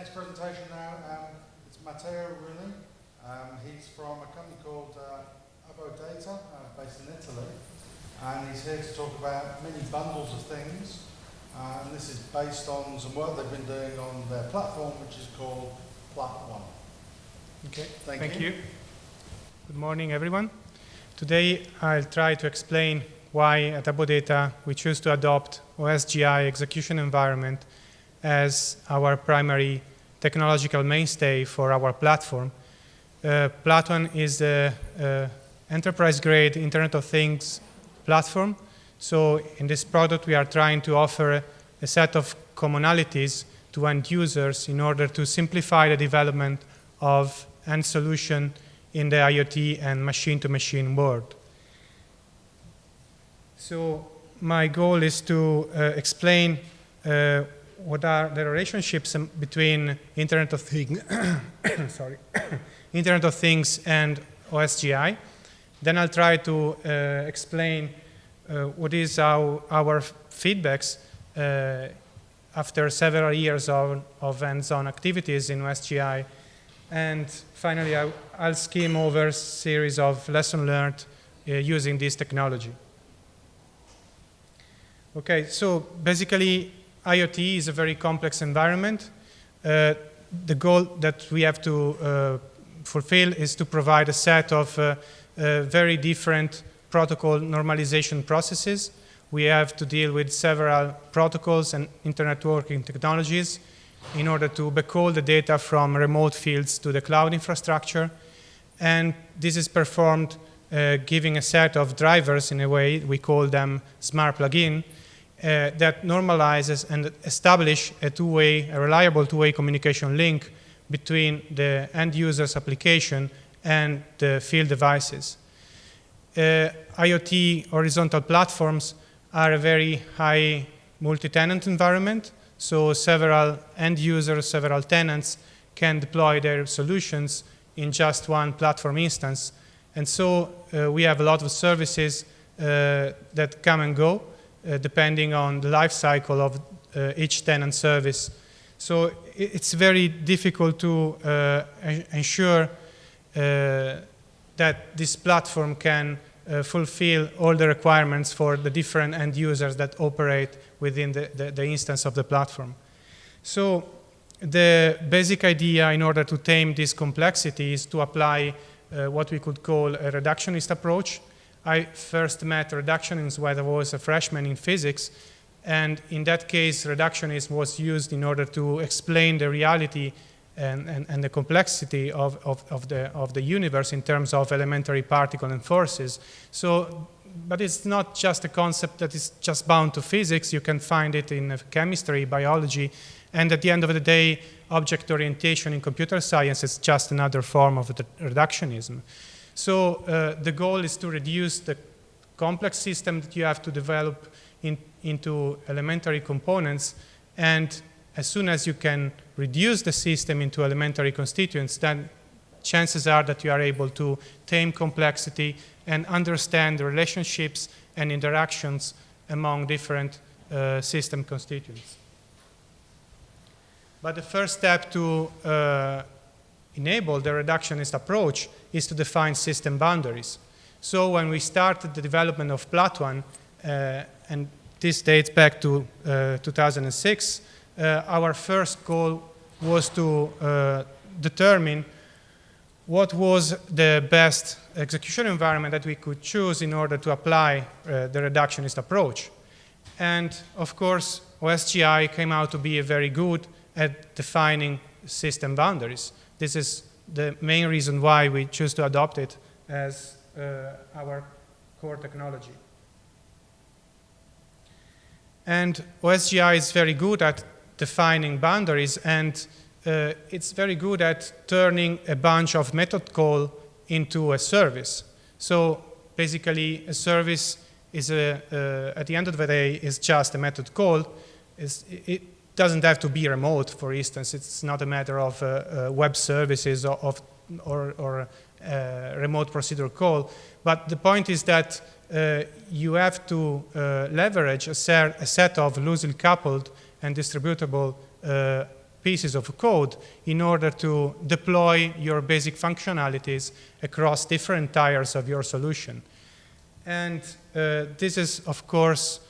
next presentation now, it's Matteo Rulli. He's from a company called Data, based in Italy. And he's here to talk about many bundles of things. And this is based on some work they've been doing on their platform, which is called Plat.One. Okay, thank you. Good morning, everyone. Today, I'll try to explain why at Data we choose to adopt OSGi execution environment as our primary technological mainstay for our platform. Plat.One is the enterprise-grade Internet of Things platform. So in this product, we are trying to offer a set of commonalities to end users in order to simplify the development of end solution in the IoT and machine-to-machine world. So my goal is to explain what are the relationships between Internet of Things, Internet of Things and OSGi. Then I'll try to explain what is our feedbacks after several years of hands-on activities in OSGi. And finally, I'll skim over a series of lessons learned using this technology. Okay, so basically, IoT is a very complex environment. The goal that we have to fulfill is to provide a set of very different protocol normalization processes. We have to deal with several protocols and internetworking technologies in order to backhaul the data from remote fields to the cloud infrastructure. And this is performed giving a set of drivers, in a way, we call them smart plugin, that normalizes and establish a reliable two-way communication link between the end user's application and the field devices. IoT horizontal platforms are a very high multi-tenant environment, so several end users, several tenants can deploy their solutions in just one platform instance. And so we have a lot of services that come and go, depending on the life cycle of each tenant service. So it's very difficult to ensure that this platform can fulfill all the requirements for the different end users that operate within the instance of the platform. So the basic idea in order to tame this complexity is to apply what we could call a reductionist approach. I first met reductionists when I was a freshman in physics, and in that case, reductionism was used in order to explain the reality and the complexity of the universe in terms of elementary particles and forces. So, but it's not just a concept that is just bound to physics. You can find it in chemistry, biology, and at the end of the day, object orientation in computer science is just another form of reductionism. So the goal is to reduce the complex system that you have to develop into elementary components, and as soon as you can reduce the system into elementary constituents, then chances are that you are able to tame complexity and understand the relationships and interactions among different system constituents. But the first step to enable the reductionist approach is to define system boundaries. So when we started the development of Plat.One, and this dates back to 2006, our first goal was to determine what was the best execution environment that we could choose in order to apply the reductionist approach. And of course, OSGi came out to be very good at defining system boundaries. This is the main reason why we choose to adopt it as our core technology. And OSGi is very good at defining boundaries, and it's very good at turning a bunch of method call into a service. So basically, a service is at the end of the day is just a method call. It doesn't have to be remote, for instance. It's not a matter of web services or remote procedure call. But the point is that you have to leverage a set of loosely coupled and distributable pieces of code in order to deploy your basic functionalities across different tiers of your solution. And this is, of course,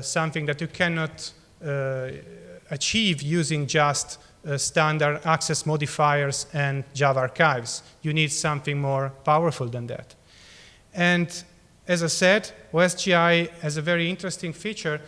something that you cannot achieve using just standard access modifiers and Java archives. You need something more powerful than that. And as I said, OSGi has a very interesting feature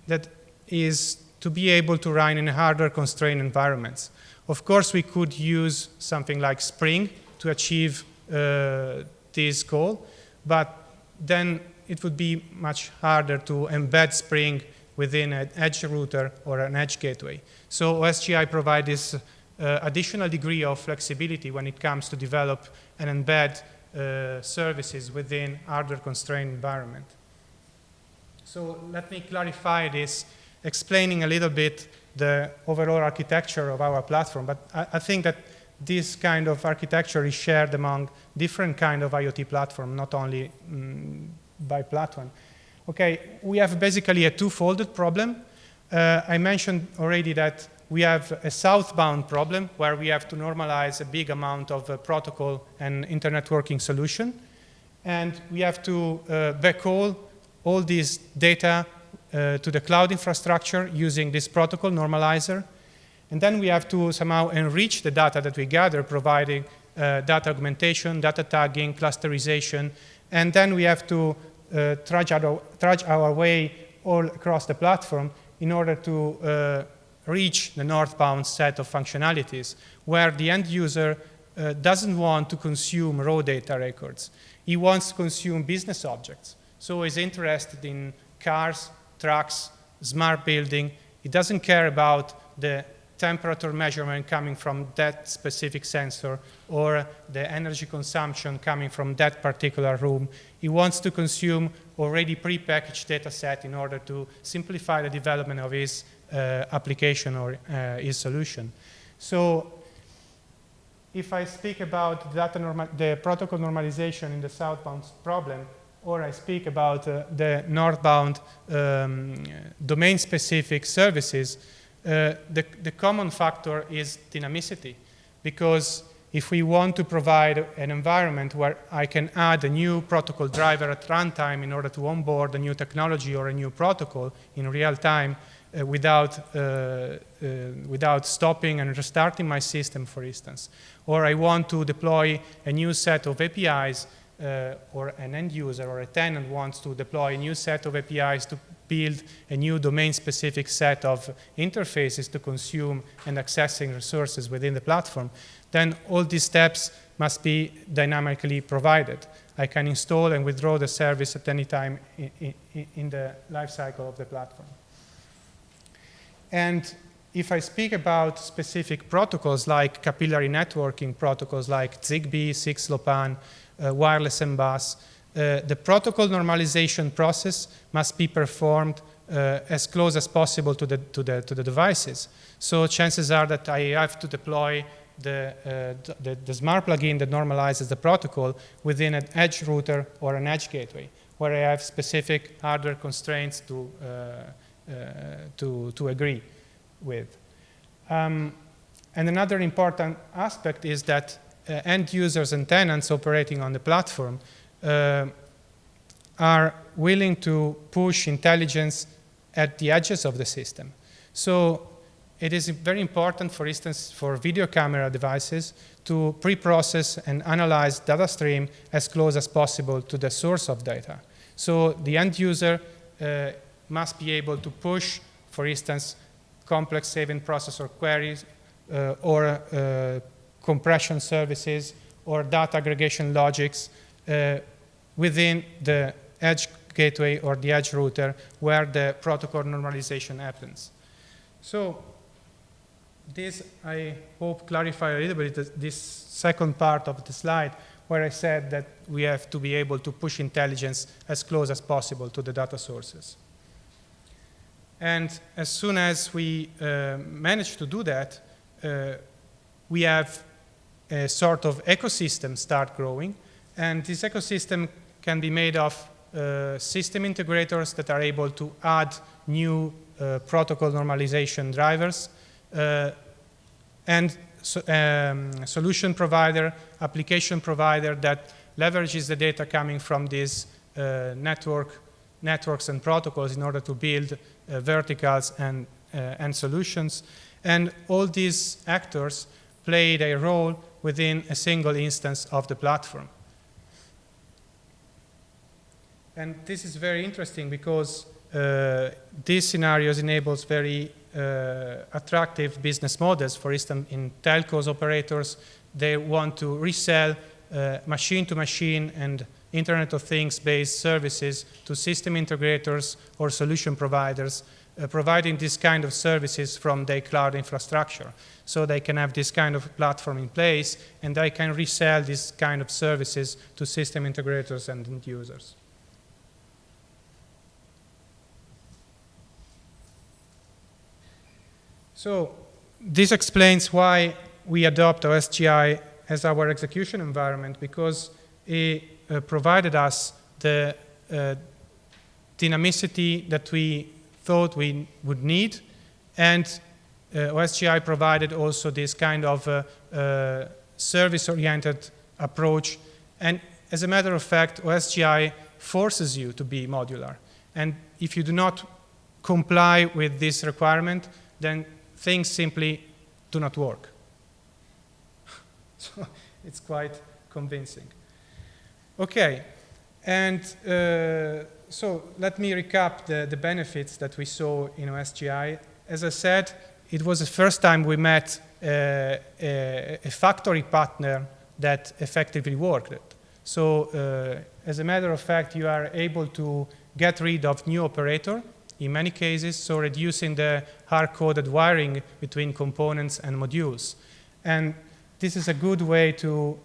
that is to be able to run in hardware-constrained environments. Of course, we could use something like Spring to achieve this goal, but then it would be much harder to embed Spring within an edge router or an edge gateway. So OSGi provides this additional degree of flexibility when it comes to develop and embed services within hardware-constrained environment. So let me clarify this, explaining a little bit the overall architecture of our platform. But I think that this kind of architecture is shared among different kind of IoT platform, not only by Plat.One. Okay, we have basically a two-folded problem. I mentioned already that we have a southbound problem where we have to normalize a big amount of protocol and internetworking solution. And we have to backhaul all this data to the cloud infrastructure using this protocol normalizer. And then we have to somehow enrich the data that we gather, providing data augmentation, data tagging, clusterization. And then we have to trudge our way all across the platform in order to reach the northbound set of functionalities where the end user doesn't want to consume raw data records. He wants to consume business objects. So he's interested in cars, trucks, smart building. He doesn't care about the temperature measurement coming from that specific sensor or the energy consumption coming from that particular room. He wants to consume already prepackaged data set in order to simplify the development of his application or his solution. So if I speak about the protocol normalization in the southbound problem, or I speak about the northbound domain-specific services, the common factor is dynamicity. Because if we want to provide an environment where I can add a new protocol driver at runtime in order to onboard a new technology or a new protocol in real time without stopping and restarting my system, for instance, or I want to deploy a new set of APIs, or an end user or a tenant wants to deploy a new set of APIs to build a new domain-specific set of interfaces to consume and accessing resources within the platform, then all these steps must be dynamically provided. I can install and withdraw the service at any time in the lifecycle of the platform. And if I speak about specific protocols like capillary networking protocols like Zigbee, 6LoWPAN, wireless and bus, the protocol normalization process must be performed as close as possible to the devices. So chances are that I have to deploy the smart plugin that normalizes the protocol within an edge router or an edge gateway, where I have specific hardware constraints to agree with. And another important aspect is that end users and tenants operating on the platform are willing to push intelligence at the edges of the system. So it is very important, for instance, for video camera devices to pre-process and analyze data stream as close as possible to the source of data. So the end user must be able to push, for instance, complex saving processor queries or compression services or data aggregation logics within the edge gateway or the edge router where the protocol normalization happens. So this, I hope, clarify a little bit this second part of the slide where I said that we have to be able to push intelligence as close as possible to the data sources. And as soon as we manage to do that, we have a sort of ecosystem start growing. And this ecosystem can be made of system integrators that are able to add new protocol normalization drivers, and solution provider, application provider that leverages the data coming from these networks and protocols in order to build verticals and solutions. And all these actors play their role within a single instance of the platform. And this is very interesting because these scenarios enables very attractive business models. For instance, in telcos operators, they want to resell machine-to-machine and Internet of Things-based services to system integrators or solution providers, providing this kind of services from their cloud infrastructure. So they can have this kind of platform in place, and they can resell this kind of services to system integrators and end users. So this explains why we adopt OSGi as our execution environment, because it provided us the dynamicity that we thought we would need, and OSGi provided also this kind of service-oriented approach. And as a matter of fact, OSGi forces you to be modular. And if you do not comply with this requirement, then things simply do not work. So it's quite convincing. Okay, and so let me recap the benefits that we saw in OSGi. As I said, it was the first time we met a factory partner that effectively worked it. So as a matter of fact, you are able to get rid of new operator in many cases, so reducing the hard-coded wiring between components and modules. And this is a good way to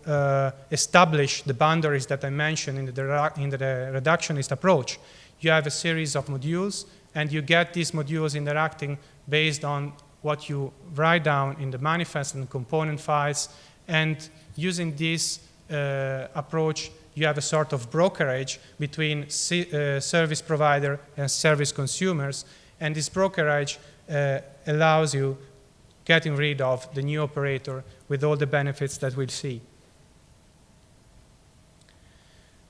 establish the boundaries that I mentioned in the reductionist approach. You have a series of modules, and you get these modules interacting based on what you write down in the manifest and component files. And using this approach, you have a sort of brokerage between service provider and service consumers. And this brokerage allows you getting rid of the new operator with all the benefits that we'll see.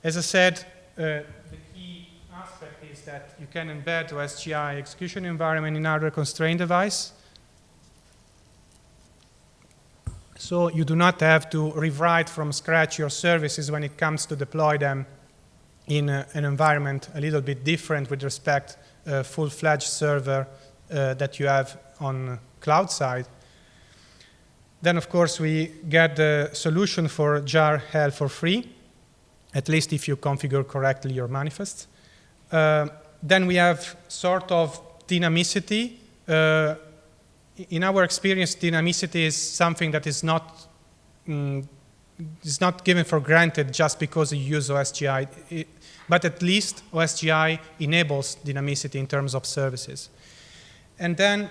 As I said, the key aspect is that you can embed OSGi execution environment in hardware constrained device. So you do not have to rewrite from scratch your services when it comes to deploy them in an environment a little bit different with respect to full-fledged server that you have on cloud side. Then, of course, we get the solution for jar hell for free, at least if you configure correctly your manifest. Then we have sort of dynamicity. In our experience, dynamicity is something that is not given for granted just because you use OSGi, but at least OSGi enables dynamicity in terms of services. And then,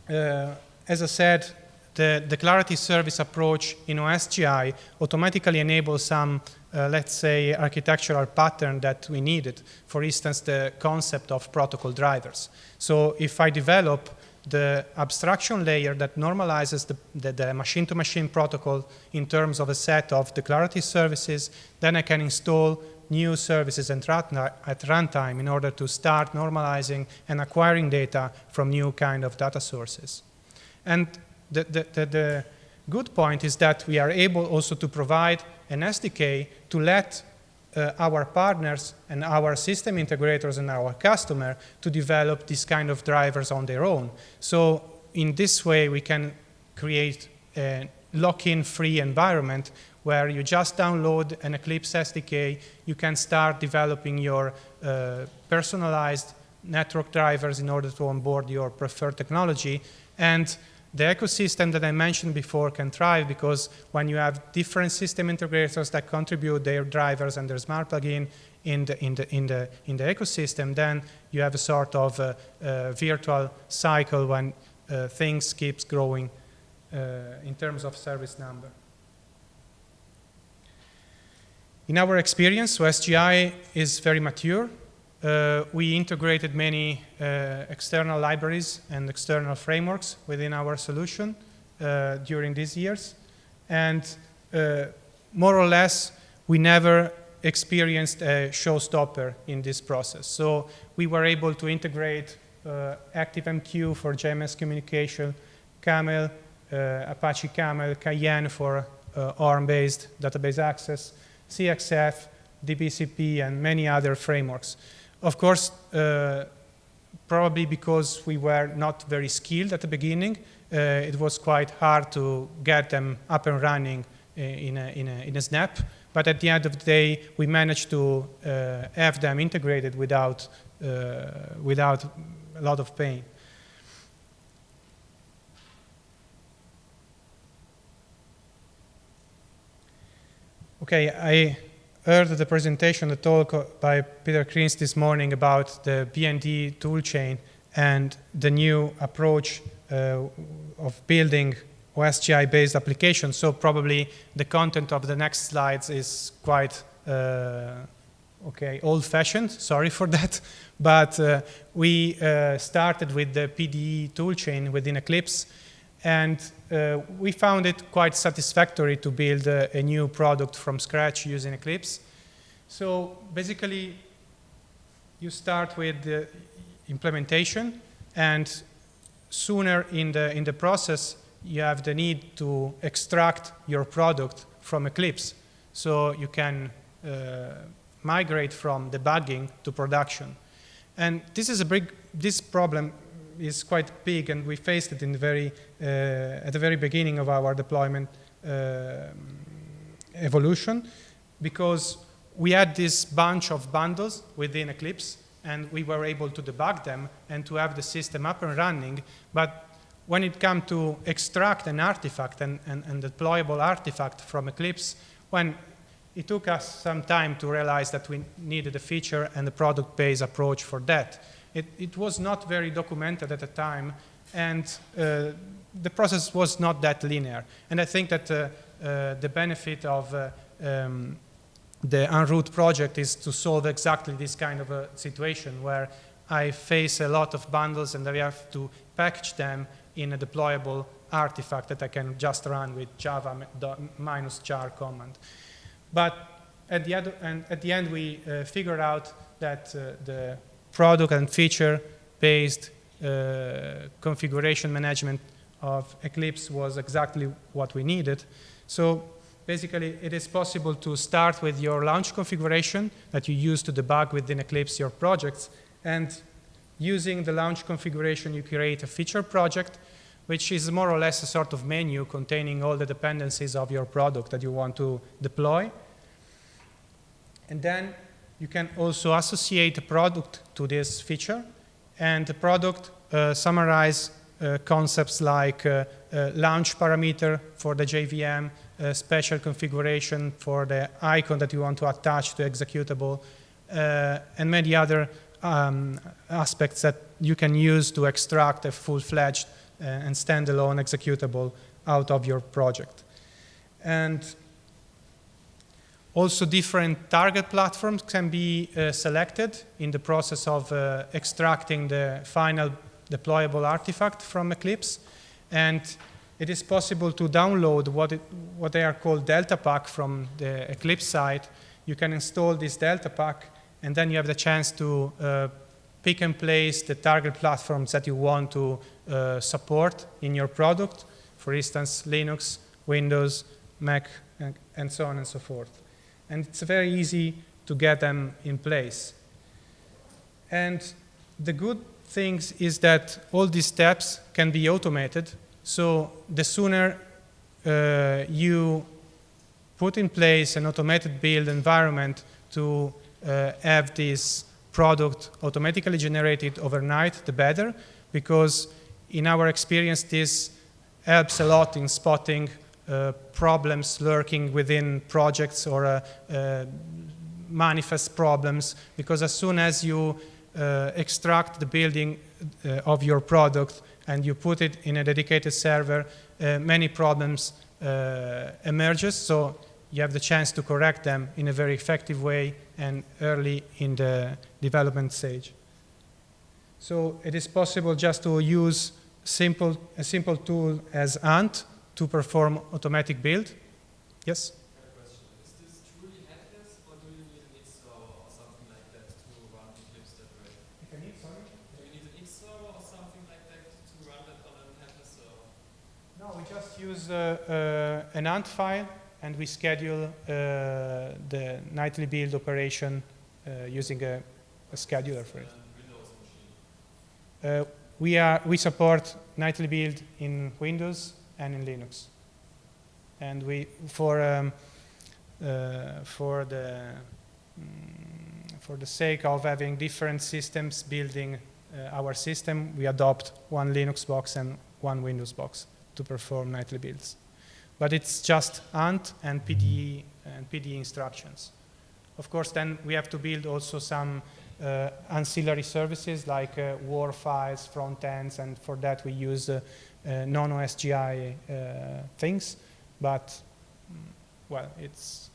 as I said, the declarative service approach in OSGi automatically enables some, let's say, architectural pattern that we needed. For instance, the concept of protocol drivers. So if I develop the abstraction layer that normalizes the machine-to-machine protocol in terms of a set of declarative services, then I can install new services at runtime in order to start normalizing and acquiring data from new kind of data sources. And the good point is that we are able also to provide an SDK to let our partners and our system integrators and our customer to develop these kind of drivers on their own. So in this way, we can create a lock-in free environment where you just download an Eclipse SDK, you can start developing your personalized network drivers in order to onboard your preferred technology. And the ecosystem that I mentioned before can thrive because when you have different system integrators that contribute their drivers and their smart plugin in the ecosystem, then you have a sort of virtual cycle when things keeps growing in terms of service number. In our experience, OSGi is very mature. We integrated many external libraries and external frameworks within our solution. during these years. And more or less, we never experienced a showstopper in this process. So we were able to integrate ActiveMQ for JMS communication, Camel, Apache Camel, Cayenne for ARM-based database access, CXF, DBCP, and many other frameworks. Of course, probably because we were not very skilled at the beginning, it was quite hard to get them up and running in a snap. But at the end of the day, we managed to have them integrated without a lot of pain. Okay, I heard the presentation, the talk by Peter Kriens this morning about the BND toolchain and the new approach of building OSGi-based applications. So probably the content of the next slides is quite old-fashioned. Sorry for that. But we started with the PDE toolchain within Eclipse, and we found it quite satisfactory to build a new product from scratch using Eclipse. So basically, you start with the implementation, and sooner in the process, you have the need to extract your product from Eclipse. So you can migrate from debugging to production. And this problem is quite big, and we faced it in at the very beginning of our deployment evolution, because we had this bunch of bundles within Eclipse, and we were able to debug them and to have the system up and running. But when it came to extract an artifact and deployable artifact from Eclipse, it took us some time to realize that we needed a feature and a product-based approach for that. It was not very documented at the time, and the process was not that linear. And I think that the benefit of the Unroot project is to solve exactly this kind of a situation where I face a lot of bundles and I have to package them in a deployable artifact that I can just run with Java -jar command. But at the end, we figured out that the product and feature-based configuration management of Eclipse was exactly what we needed. So basically, it is possible to start with your launch configuration that you use to debug within Eclipse your projects. And using the launch configuration, you create a feature project, which is more or less a sort of menu containing all the dependencies of your product that you want to deploy. And then you can also associate a product to this feature. And the product summarize concepts like launch parameter for the JVM, special configuration for the icon that you want to attach to executable, and many other aspects that you can use to extract a full-fledged and standalone executable out of your project. And also different target platforms can be selected in the process of extracting the final deployable artifact from Eclipse. And it is possible to download what they are called Delta Pack from the Eclipse site. You can install this Delta Pack, and then you have the chance to pick and place the target platforms that you want to support in your product. For instance, Linux, Windows, Mac, and so on and so forth. And it's very easy to get them in place. And the good thing is that all these steps can be automated. So the sooner you put in place an automated build environment to have this product automatically generated overnight, the better, because in our experience, this helps a lot in spotting problems lurking within projects or manifest problems, because as soon as you extract the building of your product and you put it in a dedicated server, many problems emerges, so you have the chance to correct them in a very effective way and early in the development stage. So it is possible just to use a simple tool as Ant to perform automatic build. Yes? I have a question. Is this truly headless, or do you need an X server or something like that to run Eclipse that way? Do you need an X server or something like that to run that on a headless server? No, we just use an ant file, and we schedule the nightly build operation using a scheduler for it. Windows machine. We support nightly build in Windows and in Linux, and we for the sake of having different systems building our system, we adopt one Linux box and one Windows box to perform nightly builds. But it's just ANT and PDE instructions. Of course, then we have to build also some ancillary services like WAR files, front ends, and for that we use non-OSGi things. But, well, it's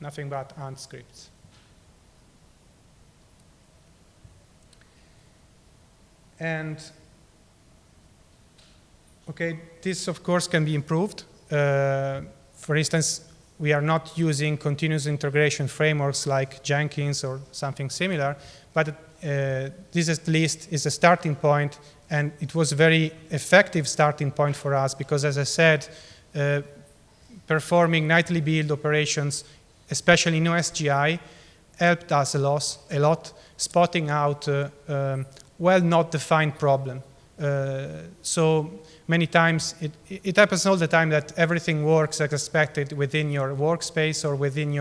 nothing but ANT scripts. And, okay, this, of course, can be improved. For instance, we are not using continuous integration frameworks like Jenkins or something similar, but this at least is a starting point, and it was a very effective starting point for us because, as I said, performing nightly build operations, especially in OSGi, helped us a lot spotting out not defined problem. So many times, it happens all the time that everything works as expected within your workspace or within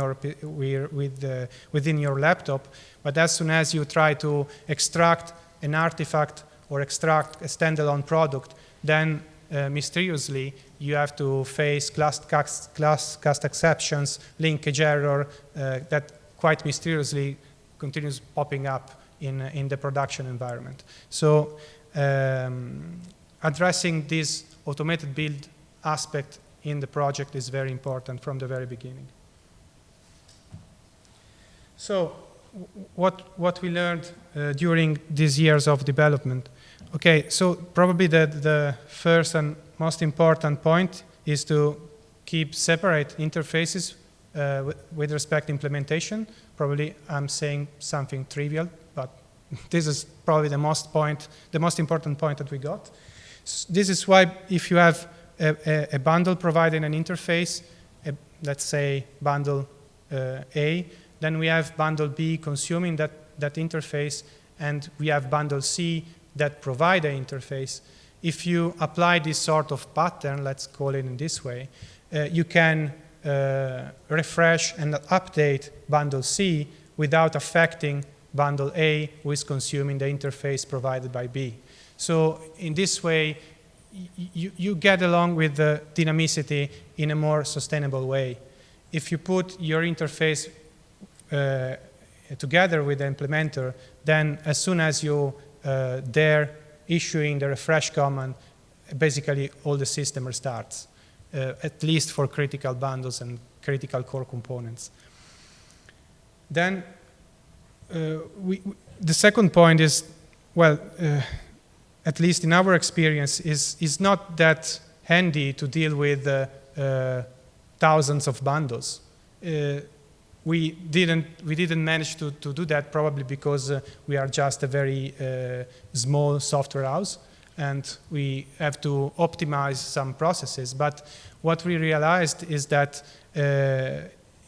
your laptop, but as soon as you try to extract an artifact or extract a standalone product, then mysteriously you have to face class cast exceptions, linkage error that quite mysteriously continues popping up in the production environment. So addressing this automated build aspect in the project is very important from the very beginning. So what we learned during these years of development. Okay, so probably the first and most important point is to keep separate interfaces with respect to implementation. Probably I'm saying something trivial, but this is probably the most important point that we got. This is why if you have a bundle providing an interface, let's say bundle A, then we have bundle B consuming that interface, and we have bundle C that provide an interface. If you apply this sort of pattern, let's call it in this way, you can refresh and update bundle C without affecting bundle A, who is consuming the interface provided by B. So in this way, you get along with the dynamicity in a more sustainable way. If you put your interface together with the implementer, then as soon as you dare issuing the refresh command, basically all the system restarts, at least for critical bundles and critical core components. Then the second point is, well, at least in our experience, is not that handy to deal with thousands of bundles. We didn't manage to do that, probably because we are just a very small software house, and we have to optimize some processes. But what we realized is that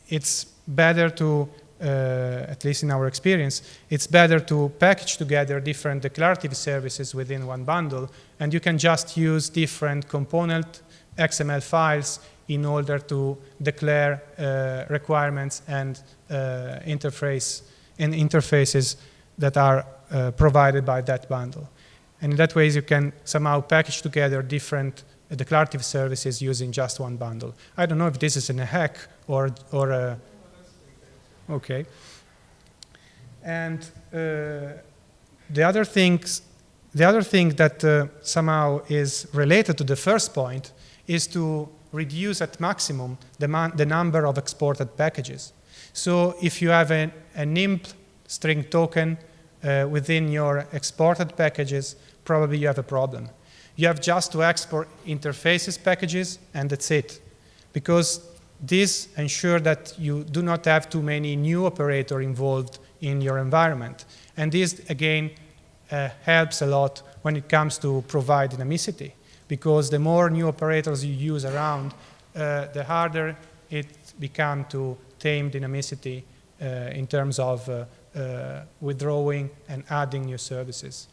it's better to, at least in our experience, it's better to package together different declarative services within one bundle, and you can just use different component XML files in order to declare requirements and interfaces that are provided by that bundle. And in that way, you can somehow package together different declarative services using just one bundle. I don't know if this is a hack or a... Okay. And the other thing that somehow is related to the first point is to reduce at maximum the number of exported packages. So if you have an imp string token within your exported packages, probably you have a problem. You have just to export interfaces packages, and that's it. Because this ensures that you do not have too many new operators involved in your environment. And this, again, helps a lot when it comes to provide dynamicity. Because the more new operators you use around, the harder it becomes to tame dynamicity in terms of withdrawing and adding new services.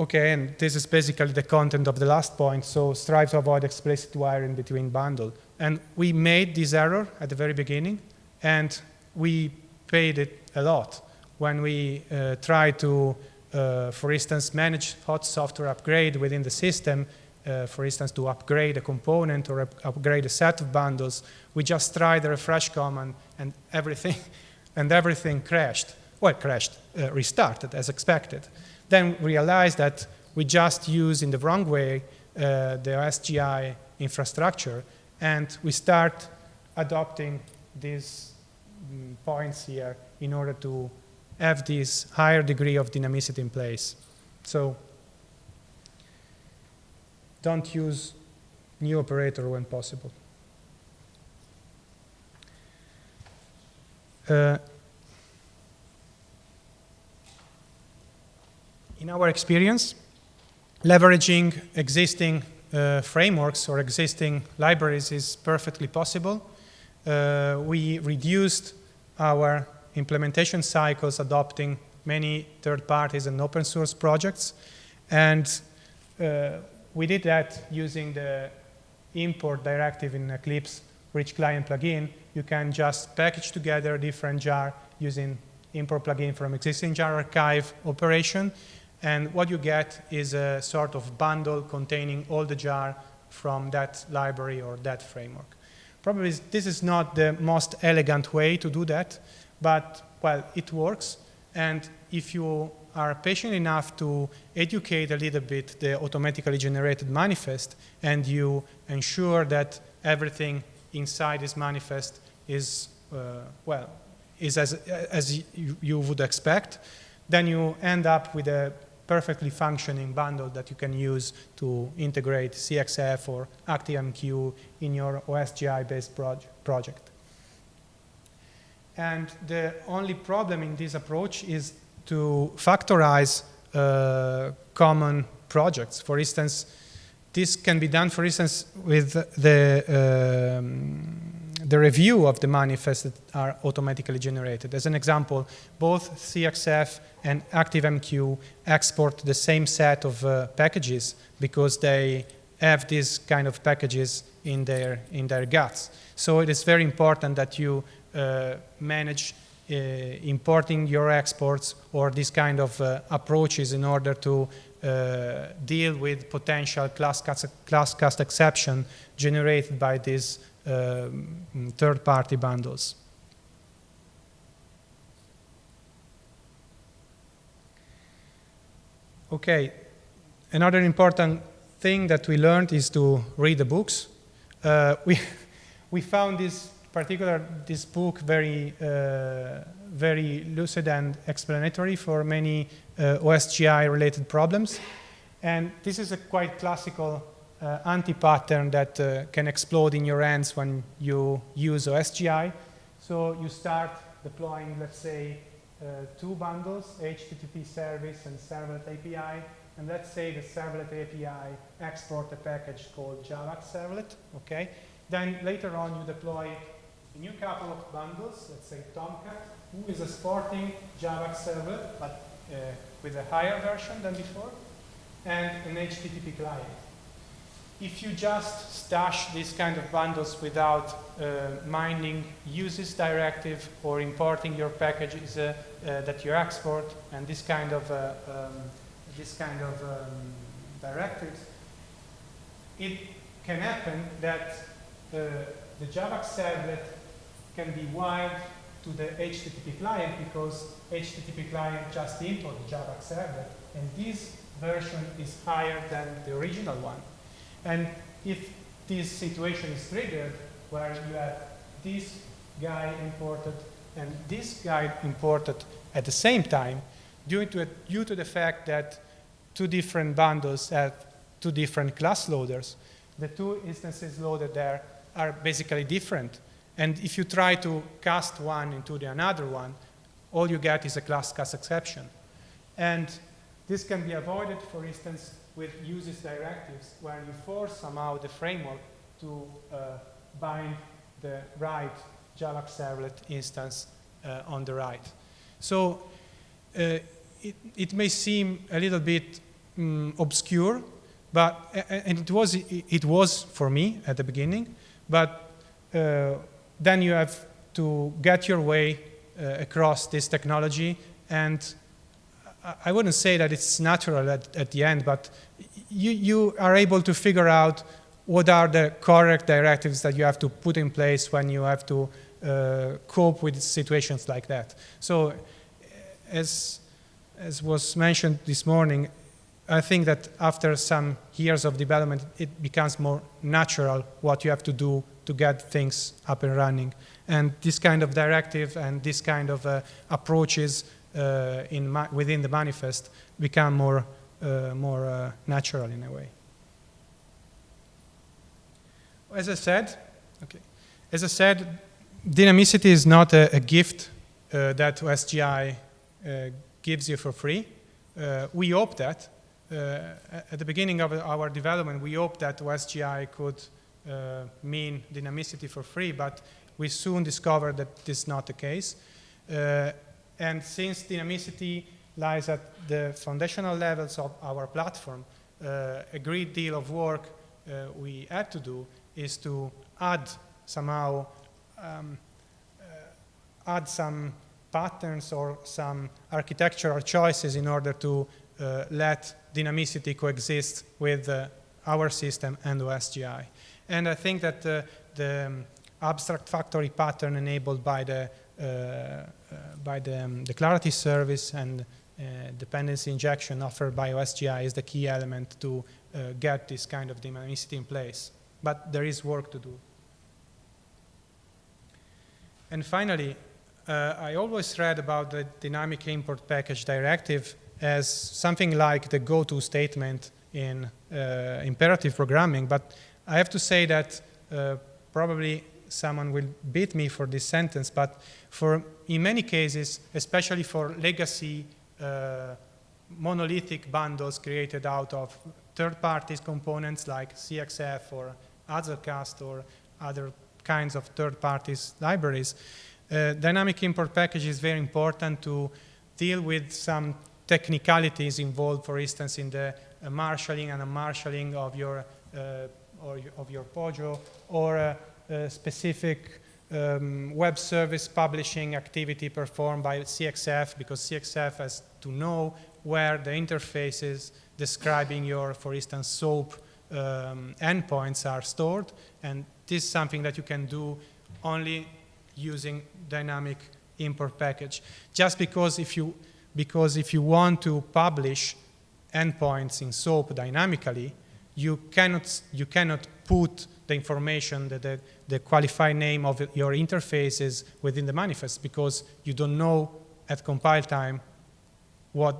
Okay, and this is basically the content of the last point. So strive to avoid explicit wiring between bundles. And we made this error at the very beginning, and we paid it a lot when we tried to, for instance, manage hot software upgrade within the system. For instance, to upgrade a component or upgrade a set of bundles, we just tried the refresh command, and everything crashed. Well, crashed, restarted as expected. Then realized that we just used in the wrong way the OSGi infrastructure, and we start adopting these points here in order to have this higher degree of dynamicity in place. So don't use new operator when possible. In our experience, leveraging existing frameworks or existing libraries is perfectly possible. We reduced our implementation cycles adopting many third parties and open source projects. And we did that using the import directive in Eclipse Rich Client plugin. You can just package together different jar using import plugin from existing jar archive operation. And what you get is a sort of bundle containing all the jar from that library or that framework. Probably this is not the most elegant way to do that, but, well, it works. And if you are patient enough to educate a little bit the automatically generated manifest, and you ensure that everything inside this manifest is, well, is as you would expect, then you end up with a perfectly functioning bundle that you can use to integrate CXF or ActiveMQ in your OSGi-based project. And the only problem in this approach is to factorize common projects. For instance, this can be done, for instance, with the review of the manifests that are automatically generated. As an example, both CXF and ActiveMQ export the same set of packages because they have these kind of packages in their guts. So it is very important that you manage importing your exports or these kind of approaches in order to deal with potential class cast exception generated by these third-party bundles. Okay, another important thing that we learned is to read the books. We found this book very lucid and explanatory for many OSGi-related problems. And this is a quite classical anti-pattern that can explode in your hands when you use OSGi. So you start deploying, let's say, two bundles, HTTP service and servlet API. And let's say the servlet API export a package called Java servlet, okay? Then later on you deploy a new couple of bundles, let's say Tomcat, who is exporting Java servlet, but with a higher version than before, and an HTTP client. If you just stash these kind of bundles without minding uses directive or importing your packages that you export and this kind of directives, it can happen that the Java servlet can be wired to the HTTP client because HTTP client just imported Java servlet, and this version is higher than the original one. And if this situation is triggered, where you have this guy imported and this guy imported at the same time, due to the fact that two different bundles have two different class loaders. The two instances loaded there are basically different. And if you try to cast one into the another one, all you get is a class cast exception. And this can be avoided, for instance, with uses directives, where you force somehow the framework to bind the right Java servlet instance on the right. So it may seem a little bit obscure, but and it was for me at the beginning. But then you have to get your way across this technology, and I wouldn't say that it's natural at the end, but you are able to figure out what are the correct directives that you have to put in place when you have to cope with situations like that. So as was mentioned this morning, I think that after some years of development, it becomes more natural what you have to do to get things up and running. And this kind of directive and this kind of approaches within the manifest become more natural in a way. As I said, dynamicity is not a gift that OSGi gives you for free. We hope that. At the beginning of our development, we hoped that OSGi could mean dynamicity for free, but we soon discovered that this is not the case. And since dynamicity lies at the foundational levels of our platform, a great deal of work we had to do is to add somehow add some patterns or some architectural choices in order to let dynamicity coexist with our system and OSGi. And I think that the abstract factory pattern enabled by the declarative service and dependency injection offered by OSGi is the key element to get this kind of dynamicity in place. But there is work to do. And finally, I always read about the dynamic import package directive as something like the go-to statement in imperative programming, but I have to say that probably someone will beat me for this sentence, but in many cases, especially for legacy monolithic bundles created out of third-party components like CXF or Hazelcast or other kinds of third-party libraries, dynamic import package is very important to deal with some technicalities involved, for instance, in the marshalling and unmarshalling of your POJO, or a specific web service publishing activity performed by CXF, because CXF has to know where the interfaces describing your, for instance, SOAP endpoints are stored, and this is something that you can do only using dynamic import package. Just because if you want to publish endpoints in SOAP dynamically, you cannot put the information, the qualified name of your interfaces within the manifest, because you don't know at compile time what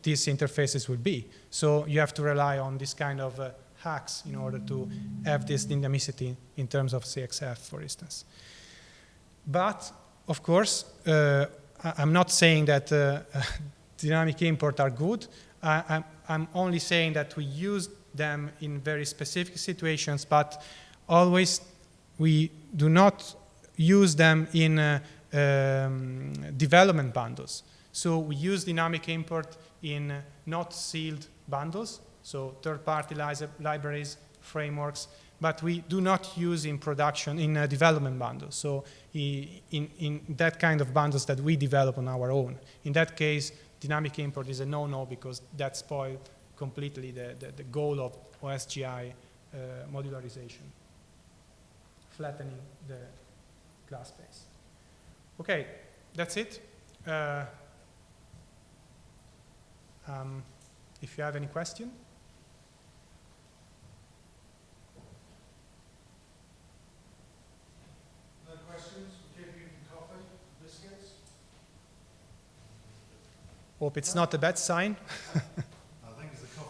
these interfaces will be. So you have to rely on this kind of hacks in order to have this dynamicity in terms of CXF, for instance. But, of course, I'm not saying that dynamic import are good. I'm only saying that we use them in very specific situations, but always we do not use them in development bundles. So we use dynamic import in not sealed bundles, so third-party libraries, frameworks, but we do not use in production, in development bundles. So in that kind of bundles that we develop on our own. In that case, dynamic import is a no-no, because that spoils completely the goal of OSGi modularization, flattening the class space. Okay, that's it. If you have any question. No questions? We'll give you coffee, biscuits. Hope it's not a bad sign. I think it's the coffee.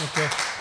Okay.